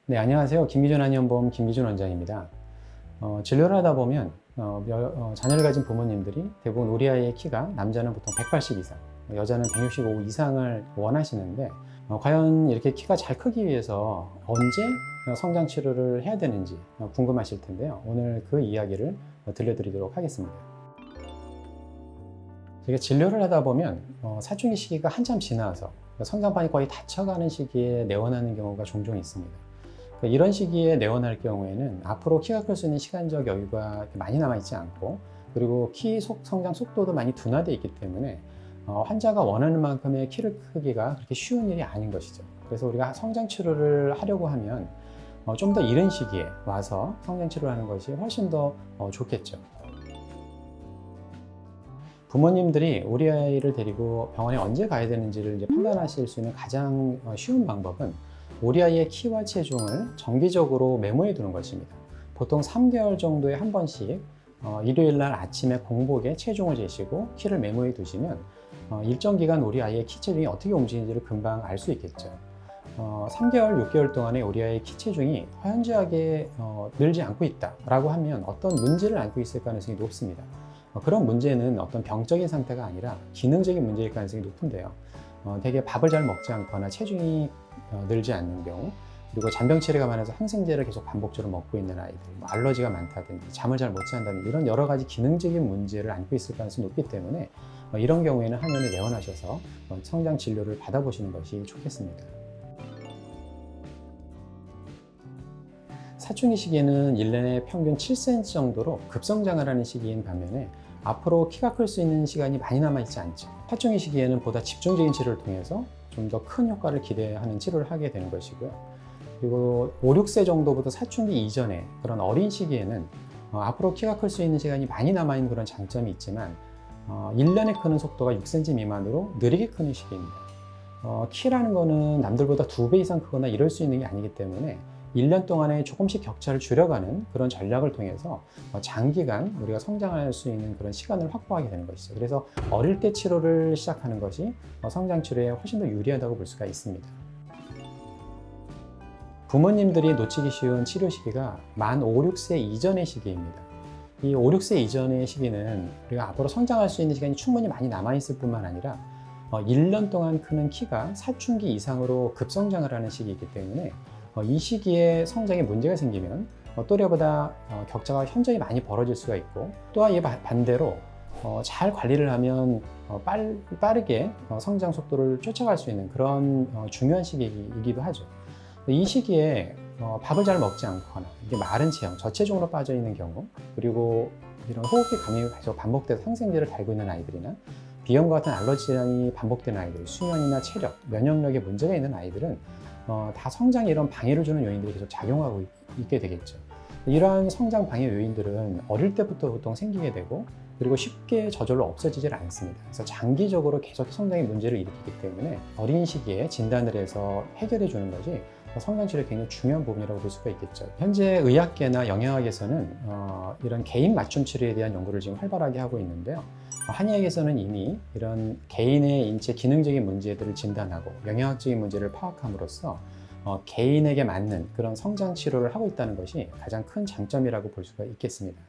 네, 안녕하세요. 김기준 한의원보험 김기준 원장입니다. 진료를 하다 보면 자녀를 가진 부모님들이 대부분 우리 아이의 키가 남자는 보통 180 이상, 여자는 165 이상을 원하시는데 과연 이렇게 키가 잘 크기 위해서 언제 성장 치료를 해야 되는지 궁금하실 텐데요. 오늘 그 이야기를 들려드리도록 하겠습니다. 제가 진료를 하다 보면 사춘기 시기가 한참 지나서 성장판이 거의 닫혀가는 시기에 내원하는 경우가 종종 있습니다. 이런 시기에 내원할 경우에는 앞으로 키가 클 수 있는 시간적 여유가 많이 남아있지 않고, 그리고 성장 속도도 많이 둔화되어 있기 때문에 환자가 원하는 만큼의 키를 크기가 그렇게 쉬운 일이 아닌 것이죠. 그래서 우리가 성장 치료를 하려고 하면 좀 더 이른 시기에 와서 성장 치료를 하는 것이 훨씬 더 좋겠죠. 부모님들이 우리 아이를 데리고 병원에 언제 가야 되는지를 이제 판단하실 수 있는 가장 쉬운 방법은 우리 아이의 키와 체중을 정기적으로 메모해 두는 것입니다. 보통 3개월 정도에 한 번씩 일요일 날 아침에 공복에 체중을 재시고 키를 메모해 두시면 일정 기간 우리 아이의 키 체중이 어떻게 움직이는지를 금방 알 수 있겠죠. 3개월, 6개월 동안에 우리 아이의 키 체중이 현저하게 늘지 않고 있다라고 하면 어떤 문제를 안고 있을 가능성이 높습니다. 그런 문제는 어떤 병적인 상태가 아니라 기능적인 문제일 가능성이 높은데요. 되게 밥을 잘 먹지 않거나 체중이 늘지 않는 경우, 그리고 잔병 치레가 많아서 항생제를 계속 반복적으로 먹고 있는 아이들, 알러지가 많다든지 잠을 잘 못 잔다든지 이런 여러 가지 기능적인 문제를 안고 있을 가능성이 높기 때문에 이런 경우에는 한의원에 내원하셔서 성장 진료를 받아보시는 것이 좋겠습니다. 사춘기 시기에는 1년에 평균 7cm 정도로 급성장을 하는 시기인 반면에 앞으로 키가 클 수 있는 시간이 많이 남아있지 않죠. 사춘기 시기에는 보다 집중적인 치료를 통해서 좀 더 큰 효과를 기대하는 치료를 하게 되는 것이고요. 그리고 5, 6세 정도부터 사춘기 이전에 그런 어린 시기에는 앞으로 키가 클 수 있는 시간이 많이 남아있는 그런 장점이 있지만 1년에 크는 속도가 6cm 미만으로 느리게 크는 시기입니다. 키라는 거는 남들보다 2배 이상 크거나 이럴 수 있는 게 아니기 때문에 1년 동안에 조금씩 격차를 줄여가는 그런 전략을 통해서 장기간 우리가 성장할 수 있는 그런 시간을 확보하게 되는 것이죠. 그래서 어릴 때 치료를 시작하는 것이 성장 치료에 훨씬 더 유리하다고 볼 수가 있습니다. 부모님들이 놓치기 쉬운 치료 시기가 만 5, 6세 이전의 시기입니다. 이 5, 6세 이전의 시기는 우리가 앞으로 성장할 수 있는 시간이 충분히 많이 남아있을 뿐만 아니라 1년 동안 크는 키가 사춘기 이상으로 급성장을 하는 시기이기 때문에 이 시기에 성장에 문제가 생기면 또래보다 격차가 현저히 많이 벌어질 수가 있고, 또한 이 반대로 잘 관리를 하면 빠르게 성장 속도를 쫓아갈 수 있는 그런 중요한 시기이기도 하죠. 이 시기에 밥을 잘 먹지 않거나 이게 마른 체형, 저체중으로 빠져 있는 경우, 그리고 이런 호흡기 감염이 계속 반복돼서 항생제를 달고 있는 아이들이나 비염과 같은 알러지 질환이 반복되는 아이들, 수면이나 체력, 면역력에 문제가 있는 아이들은 다 성장에 이런 방해를 주는 요인들이 계속 작용하고 있게 되겠죠. 이러한 성장 방해 요인들은 어릴 때부터 보통 생기게 되고, 그리고 쉽게 저절로 없어지질 않습니다. 그래서 장기적으로 계속 성장에 문제를 일으키기 때문에 어린 시기에 진단을 해서 해결해 주는 것이 성장 치료의 굉장히 중요한 부분이라고 볼 수가 있겠죠. 현재 의학계나 영양학에서는 이런 개인 맞춤 치료에 대한 연구를 지금 활발하게 하고 있는데요. 한의학에서는 이미 이런 개인의 인체 기능적인 문제들을 진단하고 영양학적인 문제를 파악함으로써 개인에게 맞는 그런 성장 치료를 하고 있다는 것이 가장 큰 장점이라고 볼 수가 있겠습니다.